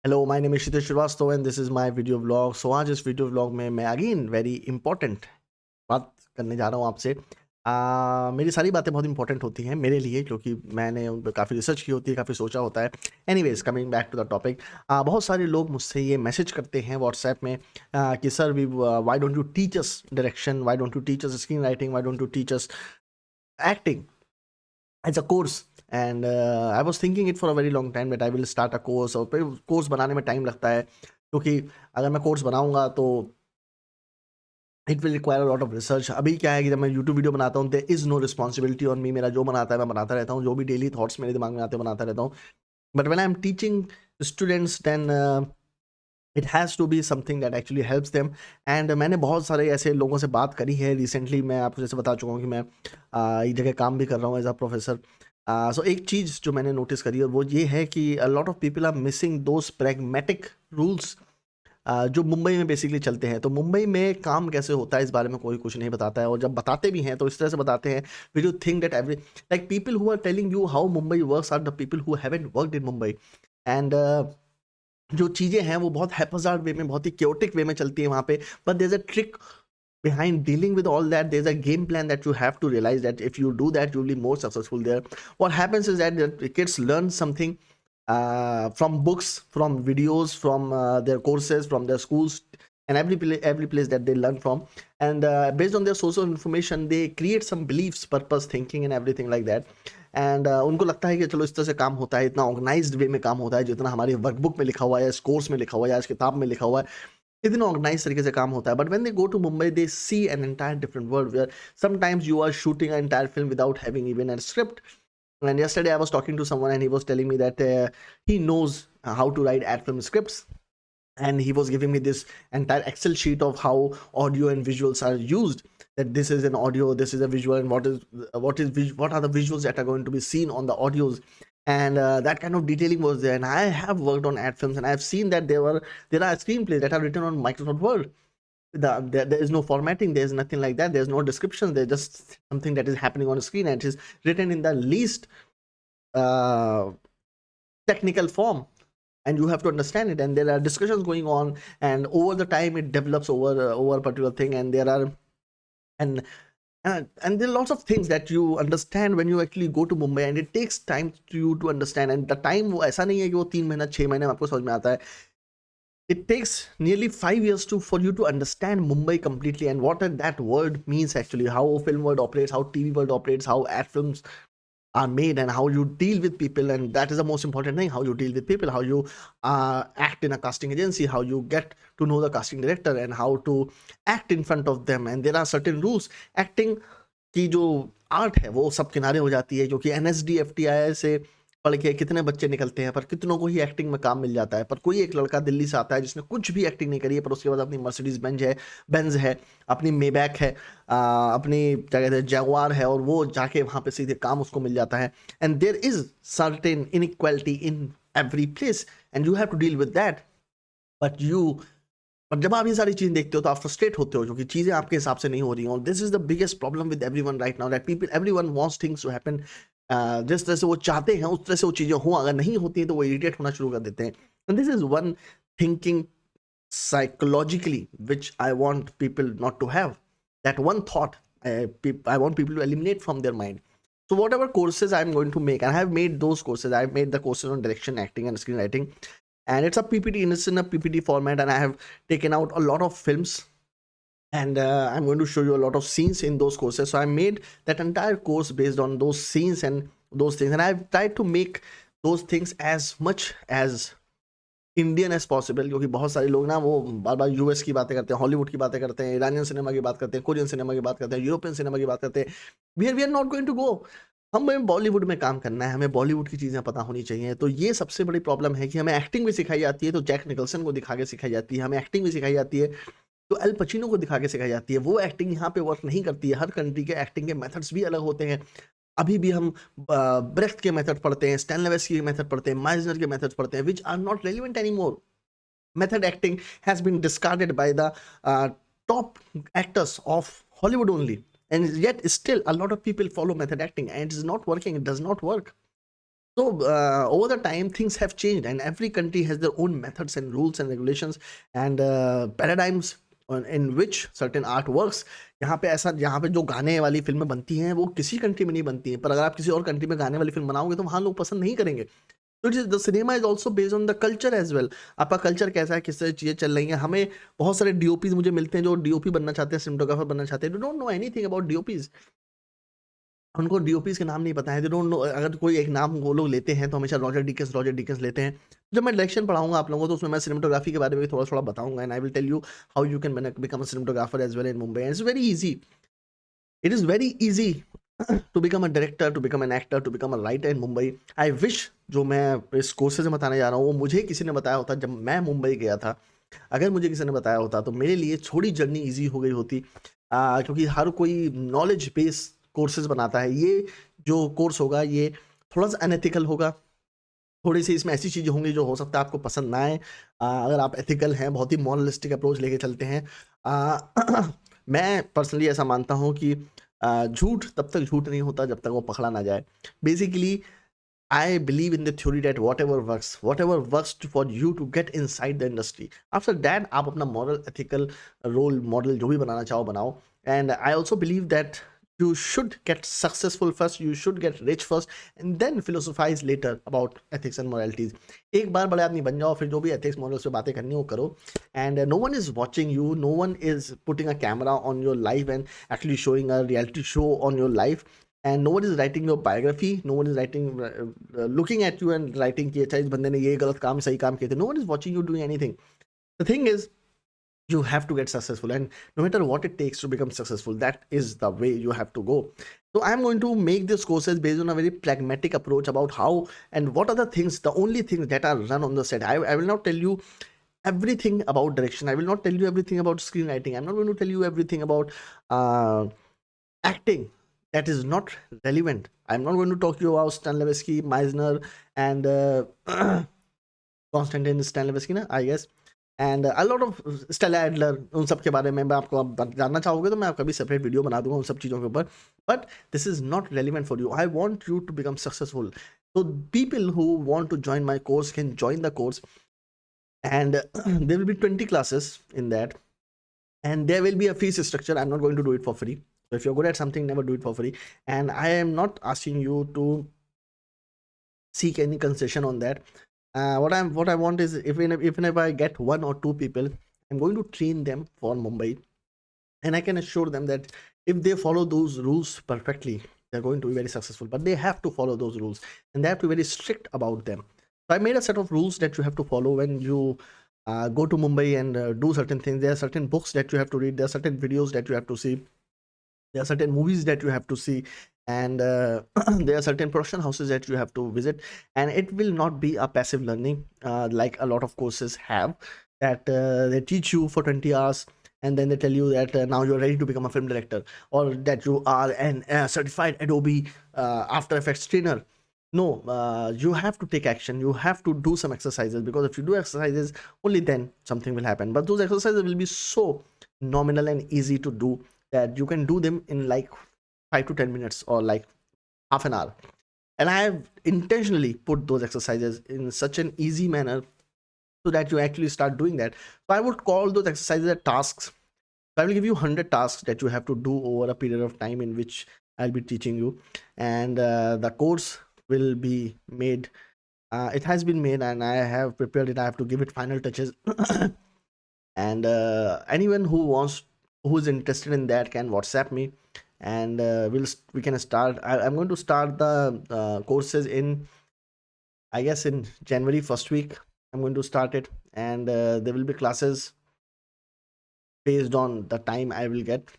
Hello, my name is Kshitij Srivastava and this is my video vlog. So आज इस video vlog में मैं again very important बात करने जा रहा हूँ आपसे। मेरी सारी बातें बहुत इंपॉर्टेंट होती हैं मेरे लिए, क्योंकि मैंने उन पर काफ़ी रिसर्च की होती है, काफ़ी सोचा होता है। Anyways, coming back to the topic, बहुत सारे लोग मुझसे ये मैसेज करते हैं व्हाट्सएप में कि sir we why don't you teach us direction, why don't you teach us screen writing, why don't you teach us acting as a course. And I was thinking it for a very long time that I will start a course. और फिर course बनाने में time लगता है, क्योंकि अगर मैं course बनाऊंगा तो it will require a lot of research. अभी क्या है कि जब मैं यूट्यूब वीडियो बनाता हूँ, there is no responsibility on me. मेरा जो बनाता है मैं बनाता रहता हूँ, जो भी डेली थॉट्स मेरे दिमाग में आते हैं बनाता रहता हूँ। But when I am teaching students, then it has to be something that actually helps them. And मैंने बहुत सारे ऐसे लोगों से बात करी है रिसेंटली। मैं आपको जैसे बता चुका हूँ कि मैं एक जगह काम भी कर रहा हूँ एज अ प्रोफेसर। सो एक चीज़ जो मैंने नोटिस करी और वो ये है कि a lot of people are missing those pragmatic rules जो मुंबई में बेसिकली चलते हैं। तो मुंबई में काम कैसे होता है इस बारे में कोई कुछ नहीं बताता है, और जब बताते भी हैं तो इस तरह से बताते हैं, we you think that every like people who are telling you how Mumbai works are the people who haven't worked in Mumbai. And जो चीज़ें हैं वो बहुत हैपजार्ड वे में, बहुत ही क्योटिक वे में चलती है वहाँ पे। But there is a trick behind dealing with all that. There's a game plan that you have to realize that if you do that you'll be more successful there. What happens is that the kids learn something from books, from videos, from their courses, from their schools, and every place that they learn from. And based on their source of information they create some beliefs, purpose, thinking and everything like that. And उनको लगता है कि चलो इस तरह से काम होता है, इतना ऑर्गेनाइज्ड वे में काम होता है, जितना हमारी वर्कबुक में लिखा हुआ है, इस कोर्स में लिखा हुआ है या इस किताब में लिखा हुआ है, इतना ऑर्गेनाइज तरीके से काम होता है। But when they go to Mumbai they see an entire different world where sometimes you are shooting an entire film without having even a script. And yesterday I was talking to someone and he was telling me that he knows how to write ad film scripts, and he was giving me this entire excel sheet of how audio and visuals are used, that this is an audio, this is a visual, and what are the visuals that are going to be seen on the audios. And that kind of detailing was there. And I have worked on ad films and I have seen that there are screenplays that are written on Microsoft Word. There is no formatting, there's nothing like that, there's no description, there's just something that is happening on screen and it is written in the least uh, technical form, and you have to understand it. And there are discussions going on, and over the time it develops over a particular thing. And there are and and there are lots of things that you understand when you actually go to Mumbai, and it takes time to you to understand. And the time वो ऐसा नहीं है कि वो 3 महीना 6 महीने में आपको समझ में आता है. It takes nearly 5 years to for you to understand Mumbai completely and what that word means actually, how film world operates, how TV world operates, how ad films are made, and how you deal with people. And that is the most important thing, how you deal with people, how you act in a casting agency, how you get to know the casting director and how to act in front of them. And there are certain rules. Acting की जो art है वो सब किनारे हो जाती है, क्योंकि एनएसडी एफटीआई से पढ़ के कितने बच्चे निकलते हैं, पर कितनों को ही एक्टिंग में काम मिल जाता है। पर कोई एक लड़का दिल्ली से आता है जिसने कुछ भी एक्टिंग नहीं करी है, पर उसके बाद अपनी मर्सिडीज बेंज है, अपनी मेबैक है, अपनी क्या कहते हैं जैगवार है, और वो जाके वहाँ पे सीधे काम उसको मिल जाता है। And there is certain inequality in every place and you have to deal with that. But you और जब आप ये सारी चीज़ें देखते हो तो आप फ्रस्ट्रेट होते हो, क्योंकि चीज़ें आपके हिसाब से नहीं हो रही हैं। और this is the biggest problem with everyone right now, that people everyone wants things to happen जिस तरह से वो चाहते हैं उस तरह से वो चीज़ें हों। अगर नहीं होती हैं तो वो इरिटेट होना शुरू कर देते हैं। And this is one thinking psychologically which I want people not to have. That one thought I want people to eliminate from their mind. So whatever courses I'm going to make, and I have made those courses, I've made the courses on direction, acting and screenwriting, and it's a PPT, and it's in a PPT format, and I have taken out a lot of films, and I'm going to show you a lot of scenes in those courses. So I made that entire course based on those scenes and those things, and I've tried to make those things as much as Indian as possible. क्योंकि बहुत सारे लोग ना वो बार बार US की बातें करते हैं, हॉलीवुड की बातें करते हैं, ईरानियन सिनेमा की बात करते हैं, कोरियन सिनेमा की बात करते हैं, यूरोपियन सिनेमा की बात करते हैं। We are not going to go. हमें बॉलीवुड में काम करना है, हमें बॉलीवुड की चीज़ें पता होनी चाहिए। तो ये सबसे बड़ी प्रॉब्लम है कि हमें एक्टिंग भी सिखाई जाती है तो जैक निकल्सन को दिखा के सिखाई जाती है, हमें एक्टिंग भी सिखाई जाती है तो एल पचिनो को दिखा के सिखाई जाती है। वो एक्टिंग यहाँ पे वर्क नहीं करती है। हर कंट्री के एक्टिंग के मेथड्स भी अलग होते हैं। अभी भी हम ब्रेख्त के मेथड पढ़ते हैं, स्टैनलेवेस्की के मेथड पढ़ते हैं, माइजनर के मेथड्स पढ़ते हैं, which are not relevant any more. Method acting has been discarded by the top actors of Hollywood only. And yet still a lot of people follow method acting and it is not working. It does not work. So over the time, things have changed, and every country has their own methods and rules and regulations and paradigms in which certain art works. यहाँ पे ऐसा, यहाँ पे जो गाने वाली फिल्में बनती हैं वो किसी कंट्री में नहीं बनती हैं, पर अगर आप किसी और कंट्री में गाने वाली फिल्म बनाओगे तो वहाँ लोग पसंद नहीं करेंगे. तो the cinema is also based on the culture as well. आपका कल्चर कैसा है, किस तरह चीज़ें चल रही हैं. हमें बहुत सारे डीओपीज मुझे मिलते हैं जो डीओपी बनना चाहते हैं, सिनेमाटोग्राफर बनना चाहते हैं, don't know anything about DOPs. उनको डीओपीज के नाम नहीं पता है, दे डोंट नो. अगर कोई एक नाम वो लोग लेते हैं तो हमेशा रॉजर डिकन्स लेते हैं. जब मैं डायरेक्शन पढ़ाऊंगा आप लोगों को तो उसमें मैं सिनेमाटोग्राफी के बारे में भी थोड़ा थोड़ा बताऊंगा, and I will tell you how you can become a cinematographer as well in Mumbai. And it's very easy. It is very easy to become a director, to become an actor, to become a writer in Mumbai. I wish जो मैं इस courses में बताने जा रहा हूँ वो मुझे किसी ने बताया होता जब मैं मुंबई गया था. अगर मुझे किसी ने बताया होता तो मेरे लिए थोड़ी जर्नी इजी हो गई होती, क्योंकि हर कोई नॉलेज बेस कोर्सेज बनाता है. ये जो कोर्स होगा ये थोड़ा सा अनएथिकल होगा, थोड़ी सी इसमें ऐसी चीज़ें होंगी जो हो सकता है आपको पसंद ना आए. अगर आप एथिकल हैं, बहुत ही मॉरलिस्टिक अप्रोच लेके चलते हैं. मैं पर्सनली ऐसा मानता हूँ कि झूठ तब तक झूठ नहीं होता जब तक वो पकड़ा ना जाए. Basically I believe in the theory that whatever works for you to get inside the industry. After that, आप अपना moral, ethical role model जो भी बनाना चाहो बनाओ. And I also believe that you should get successful first, you should get rich first, and then philosophize later about ethics and moralities. एक बार बड़े आदमी बन जाओ, फिर जो भी ethics morals पे बातें करनी हो करो. And no one is watching you, no one is putting a camera on your life and actually showing a reality show on your life. And no one is writing your biography, no one is writing looking at you and writing कि अच्छा इस बंदे ने ये गलत काम सही काम किए थे. No one is watching you doing anything. The thing is, you have to get successful, and no matter what it takes to become successful, that is the way you have to go. So I'm going to make this courses based on a very pragmatic approach about how and what are the things, the only things that are run on the set. I will not tell you everything about direction, I will not tell you everything about screenwriting, I'm not going to tell you everything about acting. That is not relevant. I'm not going to talk to you about Stanislavski, Meisner, and Konstantin Stanislavski, na, I guess, and a lot of Stella Adler. उन सब के बारे में मैं आपको आप जानना चाहोगे तो मैं आपका भी सेपरेट वीडियो बना दूंगा उन सब चीज़ों के ऊपर. But this is not relevant for you. I want you to become successful. So people who want to join my course can join the course, and there will be 20 classes in that, and there will be a fees structure. I'm not going to do it for free. So if you're good at something, never do it for free. And I am not asking you to seek any concession on that. What I want is, even if I get one or two people, I'm going to train them for Mumbai, and I can assure them that if they follow those rules perfectly, they're going to be very successful. But they have to follow those rules, and they have to be very strict about them. So I made a set of rules that you have to follow when you go to Mumbai and do certain things. There are certain books that you have to read. There are certain videos that you have to see. There are certain movies that you have to see, and there are certain production houses that you have to visit. And it will not be a passive learning like a lot of courses have, that they teach you for 20 hours and then they tell you that now you're ready to become a film director, or that you are an certified Adobe After Effects trainer. No, you have to take action, you have to do some exercises, because if you do exercises, only then something will happen. But those exercises will be so nominal and easy to do that you can do them in like 5 to 10 minutes or like half an hour. And I have intentionally put those exercises in such an easy manner so that you actually start doing that. So I would call those exercises as tasks. So I will give you 100 tasks that you have to do over a period of time in which I'll be teaching you. And the course will be made. It has been made and I have prepared it. I have to give it final touches. And anyone who is interested in that can WhatsApp me, and we can start. I'm going to start the courses in, I guess, in January first week. I'm going to start it, and there will be classes based on the time I will get,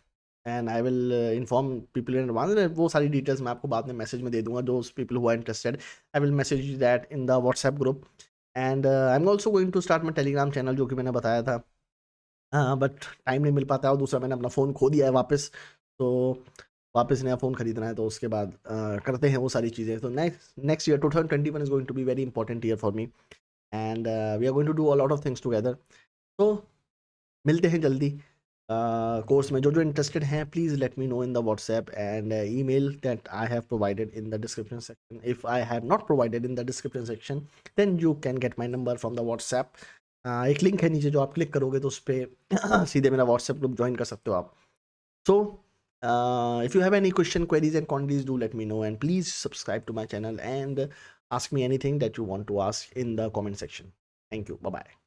and I will inform people in advance. वो सारी details मैं आपको बाद में message में दे दूंगा. Those people who are interested, I will message that in the WhatsApp group. And I'm also going to start my Telegram channel, जो कि मैंने बताया था. हाँ, बट टाइम नहीं मिल पाता है, और दूसरा मैंने अपना फ़ोन खो दिया है वापस, तो वापस नया फ़ोन खरीदना है, तो उसके बाद करते हैं वो सारी चीज़ें. तो next year 2021 is going to be very important year for me, and we are going to do a lot of things together. तो मिलते हैं जल्दी. कोर्स में जो इंटरेस्टेड हैं, please let me know in the WhatsApp and email that I have provided in the description section. If I have not provided in the description section, then you can get my number from the WhatsApp. एक link है नीचे, जो आप click करोगे तो उस पर सीधे मेरा व्हाट्सएप ग्रुप ज्वाइन कर सकते हो आप. सो if you have any question, queries and quandaries, do let me know, and please subscribe to my channel and ask me anything that you want to ask in the comment section. Thank you. Bye bye.